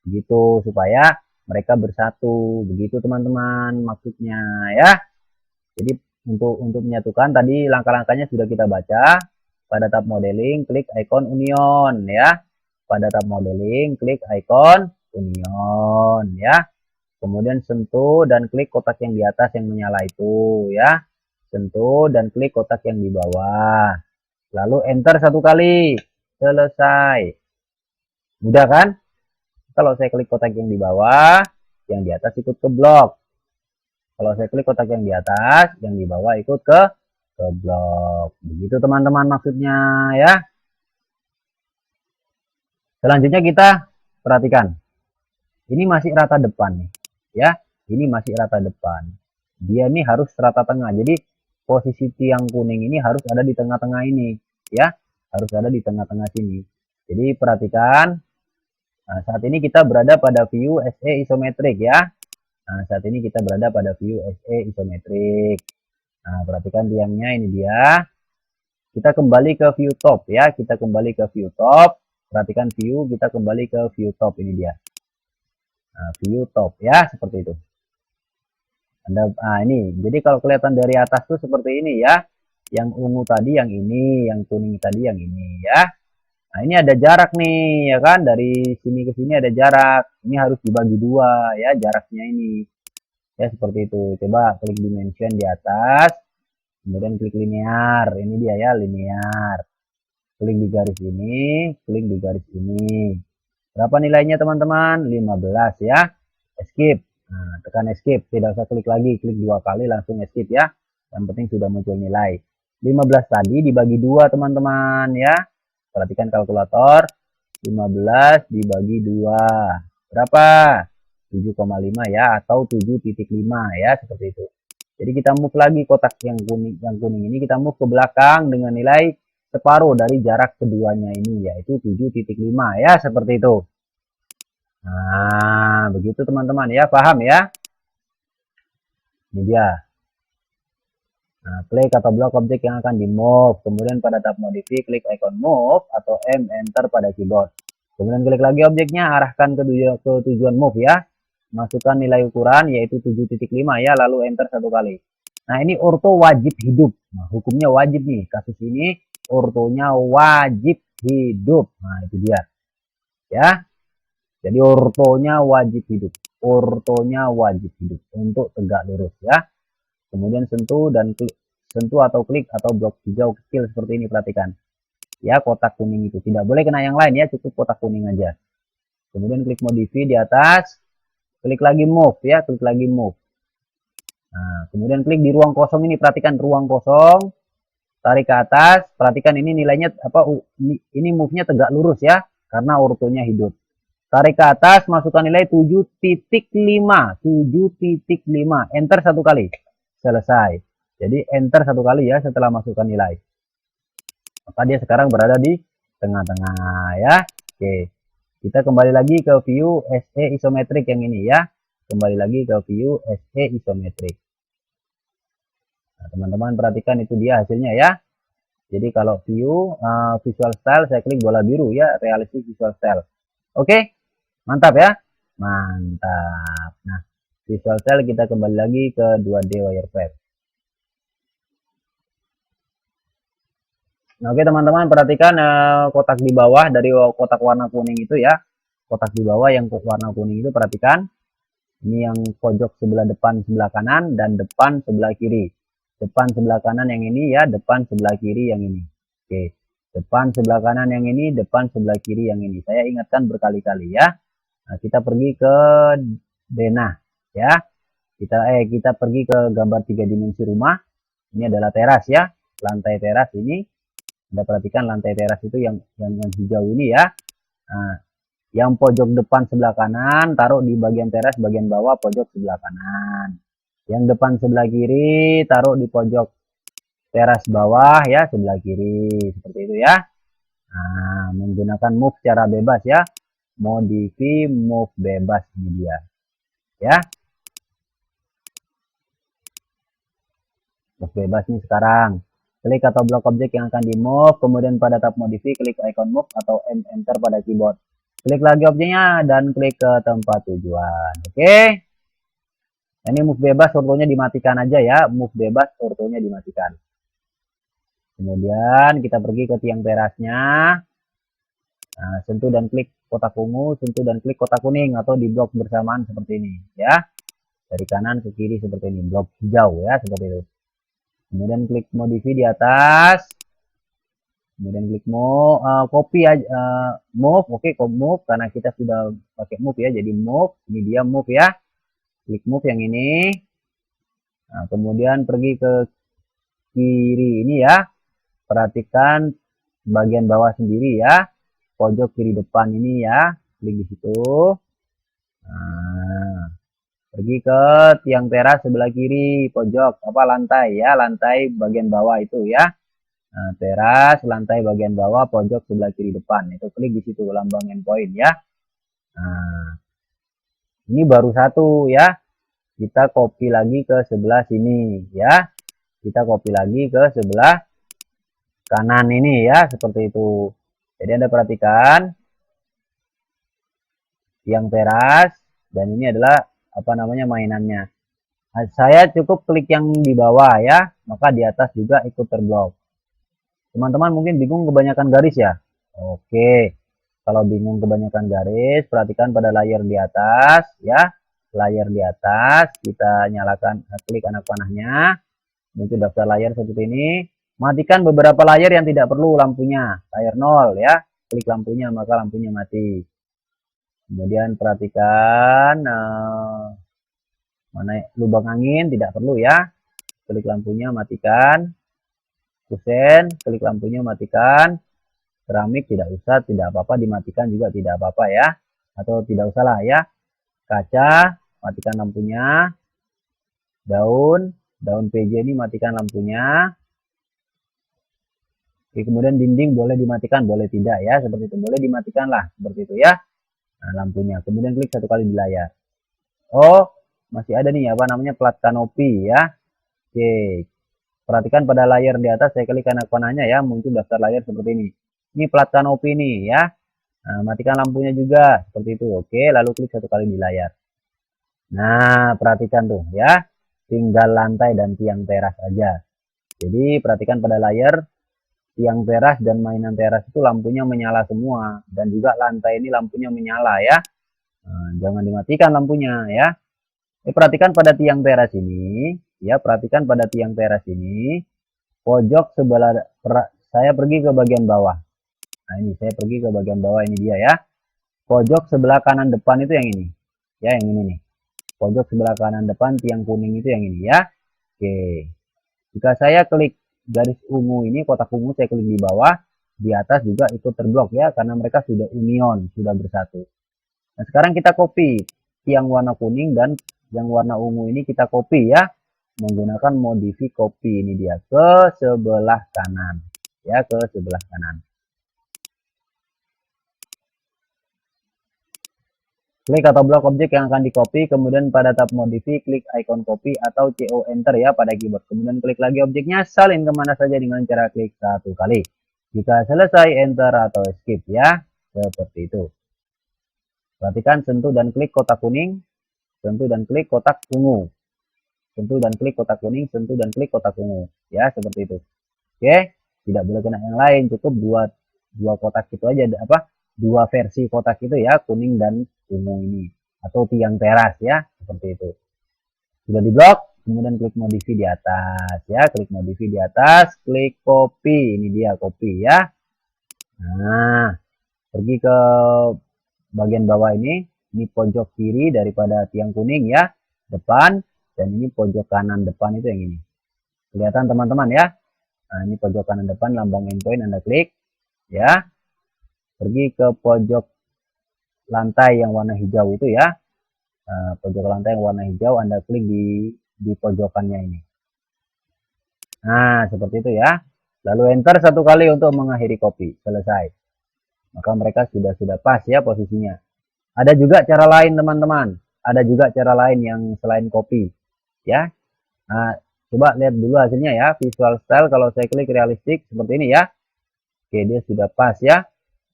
Begitu supaya mereka bersatu, begitu teman-teman maksudnya ya. Jadi untuk menyatukan tadi langkah-langkahnya sudah kita baca. Pada tab modeling klik icon union ya. Pada tab modeling klik icon union ya. Kemudian sentuh dan klik kotak yang di atas yang menyala itu ya. Sentuh dan klik kotak yang di bawah. Lalu enter satu kali. Selesai. Mudah kan? Kalau saya klik kotak yang di bawah, yang di atas ikut ke blok. Kalau saya klik kotak yang di atas, yang di bawah ikut ke blok. Begitu teman-teman maksudnya ya. Selanjutnya kita perhatikan. Ini masih rata depan nih. Ya, ini masih rata depan. Dia ini harus rata tengah. Jadi posisi tiang kuning ini harus ada di tengah-tengah ini. Ya, harus ada di tengah-tengah sini. Jadi perhatikan. Nah, saat ini kita berada pada view SE isometrik ya. Nah, saat ini kita berada pada view SE isometrik. Nah, perhatikan tiangnya ini dia. Kita kembali ke view top ya. Kita kembali ke view top. Perhatikan view, kita kembali ke view top ini dia. Nah, view top ya, seperti itu. Ini. Jadi kalau kelihatan dari atas tuh seperti ini ya. Yang ungu tadi yang ini, yang kuning tadi yang ini ya. Nah, ini ada jarak nih, ya kan? Dari sini ke sini ada jarak. Ini harus dibagi dua, ya, jaraknya ini. Ya, seperti itu. Coba klik dimension di atas. Kemudian klik linear. Ini dia ya, linear. Klik di garis ini, klik di garis ini. Berapa nilainya, teman-teman? 15, ya. Escape. Nah, tekan escape. Tidak usah klik lagi. Klik 2 kali, langsung escape, ya. Yang penting sudah muncul nilai. 15 tadi dibagi 2, teman-teman, ya. Perhatikan kalkulator, 15 dibagi 2. Berapa? 7,5 ya, atau 7,5 ya, seperti itu. Jadi kita move lagi kotak yang kuning ini, kita move ke belakang dengan nilai separuh dari jarak keduanya ini, yaitu 7,5 ya, seperti itu. Nah, begitu teman-teman ya, paham ya? Ini dia. Nah, klik atau blok objek yang akan di move. Kemudian pada tab modify, klik icon move atau M enter pada keyboard. Kemudian klik lagi objeknya, arahkan ke tujuan move ya. Masukkan nilai ukuran yaitu 7,5 ya, lalu enter 1 kali. Nah, ini orto wajib hidup. Nah, hukumnya wajib nih. Kasus ini ortonya wajib hidup. Nah, itu dia. Ya. Jadi ortonya wajib hidup. Ortonya wajib hidup untuk tegak lurus ya. Kemudian sentuh dan klik, sentuh atau klik atau blok hijau kecil seperti ini, perhatikan. Ya, kotak kuning itu. Tidak boleh kena yang lain ya, cukup kotak kuning aja. Kemudian klik modify di atas. Klik lagi move ya, klik lagi move. Nah, kemudian klik di ruang kosong ini, perhatikan ruang kosong. Tarik ke atas, perhatikan ini nilainya apa, ini move-nya tegak lurus ya, karena ortonya hidup. Tarik ke atas, masukkan nilai 7.5. 7.5. Enter satu kali. Selesai. Jadi enter satu kali ya setelah masukkan nilai. Maka dia sekarang berada di tengah-tengah ya. Oke. Kita kembali lagi ke view SE isometrik yang ini ya. Kembali lagi ke view SE isometrik. Nah, teman-teman perhatikan itu dia hasilnya ya. Jadi kalau view visual style saya klik bola biru ya, realistic visual style. Oke. Mantap ya. Mantap. Nah, visual style kita kembali lagi ke 2D wireframe. Nah, oke teman-teman perhatikan kotak di bawah dari kotak warna kuning itu ya. Kotak di bawah yang warna kuning itu perhatikan. Ini yang pojok sebelah depan sebelah kanan dan depan sebelah kiri. Depan sebelah kanan yang ini ya, depan sebelah kiri yang ini. Oke. Depan sebelah kanan yang ini, depan sebelah kiri yang ini. Saya ingatkan berkali-kali ya. Nah, kita pergi ke denah ya. Kita pergi ke gambar 3 dimensi rumah. Ini adalah teras ya. Lantai teras ini. Anda perhatikan lantai teras itu yang hijau ini ya. Nah, yang pojok depan sebelah kanan taruh di bagian teras bagian bawah pojok sebelah kanan. Yang depan sebelah kiri taruh di pojok teras bawah ya sebelah kiri seperti itu ya. Nah, menggunakan move secara bebas ya. Modify move bebas ini dia. Ya. Move bebas nih sekarang. Klik atau blok objek yang akan di move, kemudian pada tab modify klik icon move atau enter pada keyboard. Klik lagi objeknya dan klik ke tempat tujuan. Oke. Ini move bebas ortonya dimatikan aja ya. Move bebas ortonya dimatikan. Kemudian kita pergi ke tiang terasnya. Nah, sentuh dan klik kotak ungu, sentuh dan klik kotak kuning atau di blok bersamaan seperti ini ya. Dari kanan ke kiri seperti ini, blok hijau ya seperti itu. Kemudian klik modify di atas. Kemudian klik copy aja move, oke, move karena kita sudah pakai move ya. Jadi move, ini dia move ya. Klik move yang ini. Nah, kemudian pergi ke kiri ini ya. Perhatikan bagian bawah sendiri ya. Pojok kiri depan ini ya, klik di situ. Nah, pergi ke tiang teras sebelah kiri pojok lantai ya, lantai bagian bawah itu ya. Nah, teras lantai bagian bawah pojok sebelah kiri depan itu klik di situ lambang endpoint ya. Nah, ini baru satu ya. Kita copy lagi ke sebelah sini ya. Kita copy lagi ke sebelah kanan ini ya, seperti itu. Jadi Anda perhatikan tiang teras dan ini adalah mainannya. Nah, saya cukup klik yang di bawah ya, maka di atas juga ikut terblok. Teman-teman mungkin bingung kebanyakan garis ya. Oke. Kalau bingung kebanyakan garis, perhatikan pada layer di atas ya. Layer di atas kita nyalakan klik anak panahnya. Muncul daftar layar seperti ini. Matikan beberapa layar yang tidak perlu lampunya. Layar 0 ya. Klik lampunya maka lampunya mati. Kemudian perhatikan mana lubang angin tidak perlu ya. Klik lampunya matikan. Kusen, klik lampunya matikan. Keramik tidak usah, tidak apa-apa dimatikan juga tidak apa-apa ya. Atau tidak usah lah ya. Kaca, matikan lampunya. Daun PJ ini matikan lampunya. Oke, kemudian dinding boleh dimatikan, boleh tidak ya, seperti itu. Boleh dimatikan lah, seperti itu ya. Nah, lampunya. Kemudian klik satu kali di layar. Oh, masih ada nih plat kanopi ya. Oke. Perhatikan pada layar di atas, saya klik anak panahnya ya, muncul daftar layar seperti ini. Ini plat kanopi nih ya. Nah, matikan lampunya juga, seperti itu. Oke, lalu klik satu kali di layar. Nah, perhatikan tuh ya. Tinggal lantai dan tiang teras aja. Jadi, perhatikan pada layar, tiang teras dan mainan teras itu lampunya menyala semua. Dan juga lantai ini lampunya menyala ya. Nah, jangan dimatikan lampunya ya. Perhatikan pada tiang teras ini. Ya, perhatikan pada tiang teras ini. Pojok sebelah, saya pergi ke bagian bawah. Nah, ini saya pergi ke bagian bawah, ini dia ya. Pojok sebelah kanan depan itu yang ini. Ya, yang ini nih. Pojok sebelah kanan depan tiang kuning itu yang ini ya. Oke. Jika saya klik garis ungu ini, kotak ungu saya klik di bawah, di atas juga ikut terblok ya, karena mereka sudah union, sudah bersatu. Nah, sekarang kita copy yang warna kuning dan yang warna ungu ini kita copy ya, menggunakan modify copy. Ini dia ke sebelah kanan ya, ke sebelah kanan. Klik atau blok objek yang akan di copy, kemudian pada tab modify klik icon copy atau CO enter ya pada keyboard. Kemudian klik lagi objeknya, salin kemana saja dengan cara klik satu kali. Jika selesai enter atau escape ya, seperti itu. Perhatikan sentuh dan klik kotak kuning, sentuh dan klik kotak ungu. Sentuh dan klik kotak kuning, sentuh dan klik kotak ungu. Ya, seperti itu. Oke, tidak boleh kena yang lain, cukup dua kotak itu aja, dua versi kotak itu ya, kuning dan ungu ini, atau tiang teras ya, seperti itu. Sudah diblok, kemudian klik modify di atas ya, klik modify di atas, klik copy, ini dia copy ya. Nah, pergi ke bagian bawah ini pojok kiri daripada tiang kuning ya, depan, dan ini pojok kanan depan itu yang ini. Kelihatan teman-teman ya. Nah, ini pojok kanan depan lambang endpoint Anda klik ya. Pergi ke pojok lantai yang warna hijau itu ya. Pojok lantai yang warna hijau Anda klik di pojokannya ini. Nah, seperti itu ya. Lalu enter satu kali untuk mengakhiri copy. Selesai. Maka mereka sudah pas ya posisinya. Ada juga cara lain teman-teman. Ada juga cara lain yang selain copy. Ya. Nah, coba lihat dulu hasilnya ya. Visual style kalau saya klik realistik seperti ini ya. Oke, dia sudah pas ya.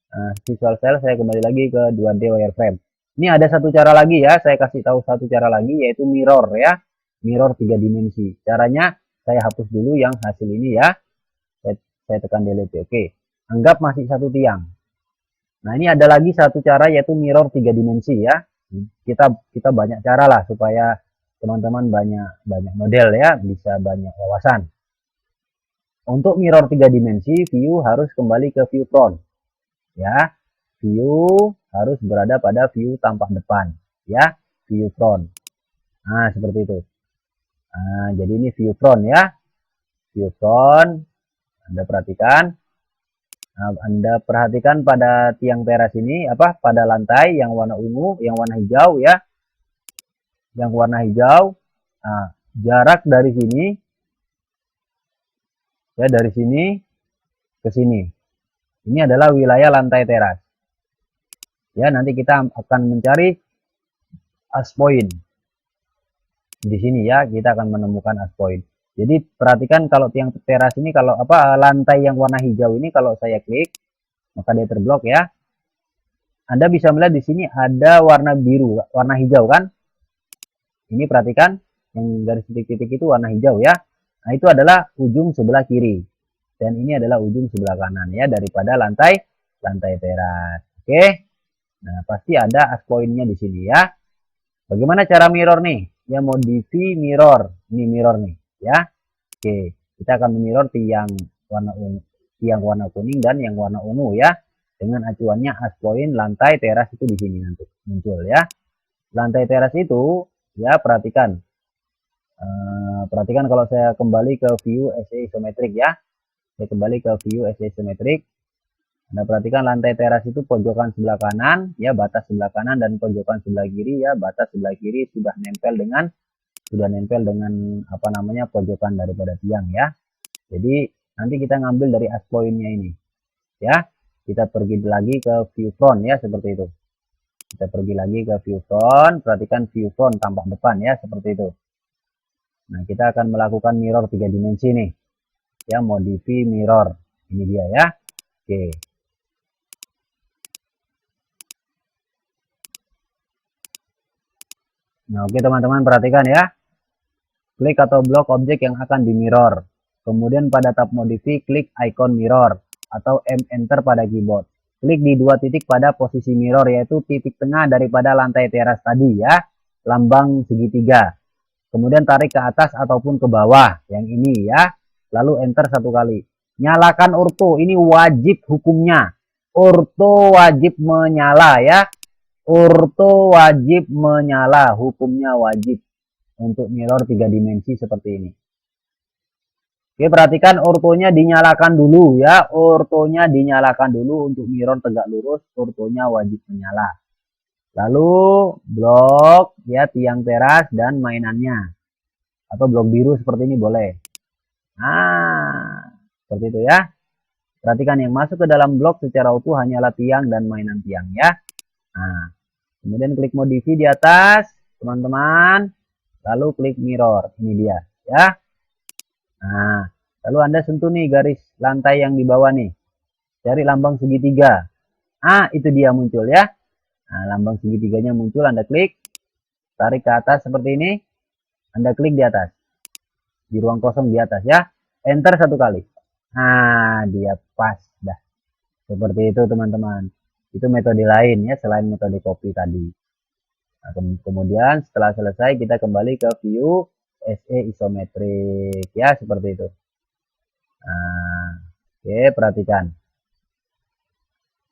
Nah, visual style saya kembali lagi ke 2D wireframe. Ini ada satu cara lagi ya. Saya kasih tahu satu cara lagi yaitu mirror ya. Mirror 3 dimensi. Caranya saya hapus dulu yang hasil ini ya. Saya tekan delete. Oke. Anggap masih satu tiang. Nah, ini ada lagi satu cara yaitu mirror 3 dimensi ya. Kita banyak cara lah supaya teman-teman banyak model ya, bisa banyak wawasan. Untuk mirror 3 dimensi, view harus kembali ke view front. Ya. View harus berada pada view tampak depan, ya. View front. Nah, seperti itu. Nah, jadi ini view front ya. View front. Anda perhatikan. Nah, Anda perhatikan pada tiang teras ini pada lantai yang warna ungu, yang warna hijau ya. Yang warna hijau. Nah, jarak dari sini ya, dari sini ke sini. Ini adalah wilayah lantai teras. Ya, nanti kita akan mencari as point. Di sini ya, kita akan menemukan as point. Jadi perhatikan kalau tiang teras ini, kalau lantai yang warna hijau ini kalau saya klik, maka dia terblok ya. Anda bisa melihat di sini ada warna biru, warna hijau kan? Ini perhatikan yang garis titik-titik itu warna hijau ya. Nah, itu adalah ujung sebelah kiri. Dan ini adalah ujung sebelah kanan ya daripada lantai teras. Oke. Nah, pasti ada as point-nya di sini ya. Bagaimana cara mirror nih? Ya, modify mirror. Ini mirror nih ya. Oke, kita akan memirror tiang warna kuning dan yang warna ungu ya. Dengan acuannya as point lantai teras itu di sini nanti muncul ya. Lantai teras itu ya, perhatikan. Perhatikan kalau saya kembali ke view SA isometric ya. Saya kembali ke view SA isometric. Anda perhatikan lantai teras itu pojokan sebelah kanan ya, batas sebelah kanan, dan pojokan sebelah kiri ya, batas sebelah kiri sudah nempel dengan pojokan daripada tiang ya. Jadi nanti kita ngambil dari as point-nya ini ya. Kita pergi lagi ke view front ya, seperti itu. Kita pergi lagi ke view front, perhatikan view front tampak depan ya, seperti itu. Nah, kita akan melakukan mirror 3 dimensi nih ya, modify mirror. Ini dia ya. Oke. Nah, oke teman-teman, perhatikan ya. Klik atau blok objek yang akan di mirror. Kemudian pada tab modify klik icon mirror atau M enter pada keyboard. Klik di dua titik pada posisi mirror, yaitu titik tengah daripada lantai teras tadi ya, lambang segitiga. Kemudian tarik ke atas ataupun ke bawah yang ini ya. Lalu enter satu kali. Nyalakan ortho, ini wajib hukumnya. Ortho wajib menyala ya. Ortho wajib menyala, hukumnya wajib untuk mirror 3 dimensi seperti ini. Oke, perhatikan ortonya dinyalakan dulu ya. Ortonya dinyalakan dulu untuk mirror tegak lurus, ortonya wajib menyala. Lalu blok ya tiang teras dan mainannya. Atau blok biru seperti ini boleh. Nah, seperti itu ya. Perhatikan yang masuk ke dalam blok secara utuh hanyalah tiang dan mainan tiang ya. Nah, kemudian klik modify di atas, teman-teman. Lalu klik mirror. Ini dia ya. Nah, lalu Anda sentuh nih garis lantai yang di bawah nih. Cari lambang segitiga. Ah, itu dia muncul ya. Nah, lambang segitiganya muncul, Anda klik. Tarik ke atas seperti ini. Anda klik di atas. Di ruang kosong di atas ya. Enter satu kali. Nah, dia pas. Dah. Seperti itu teman-teman. Itu metode lain ya, selain metode copy tadi. Nah, kemudian setelah selesai kita kembali ke view SE isometrik ya, seperti itu. Nah, oke, perhatikan.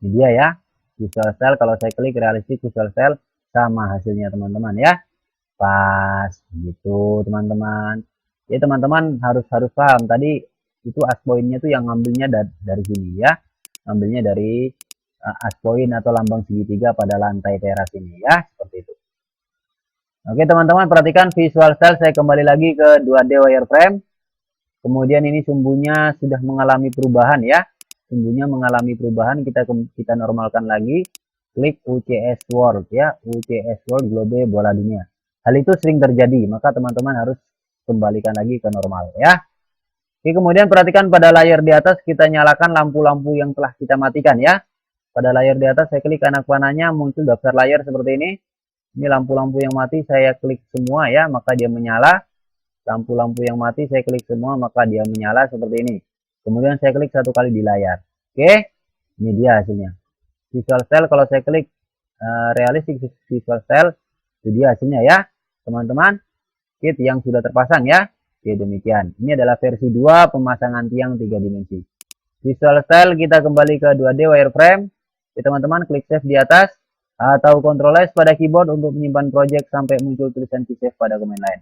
Ini dia ya, visual style. Kalau saya klik realistic visual style, sama hasilnya teman-teman ya. Pas gitu teman-teman. Ya teman-teman harus paham tadi itu aspoinnya tuh yang ngambilnya dari sini ya. Ngambilnya dari aspoin atau lambang segitiga pada lantai teras ini ya, seperti itu. Oke teman-teman, perhatikan visual style. Saya kembali lagi ke 2D wireframe. Kemudian ini sumbunya sudah mengalami perubahan ya. Sumbunya mengalami perubahan, kita normalkan lagi. Klik UCS World ya, UCS World Globe bola dunia. Hal itu sering terjadi, maka teman-teman harus kembalikan lagi ke normal ya. Oke, kemudian perhatikan pada layar di atas kita nyalakan lampu-lampu yang telah kita matikan ya. Pada layar di atas saya klik anak panahnya, muncul daftar layar seperti ini. Ini lampu-lampu yang mati saya klik semua ya, maka dia menyala. Lampu-lampu yang mati saya klik semua, maka dia menyala seperti ini. Kemudian saya klik satu kali di layar. Oke, ini dia hasilnya. Visual style kalau saya klik realistic visual style, itu dia hasilnya ya teman-teman. Kit yang sudah terpasang ya. Oke, demikian. Ini adalah versi 2 pemasangan tiang 3 dimensi. Visual style kita kembali ke 2D wireframe. Oke, teman-teman klik save di atas atau Ctrl S pada keyboard untuk menyimpan project sampai muncul tulisan save pada komen lain.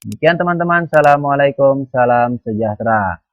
Demikian teman-teman. Assalamualaikum, salam sejahtera.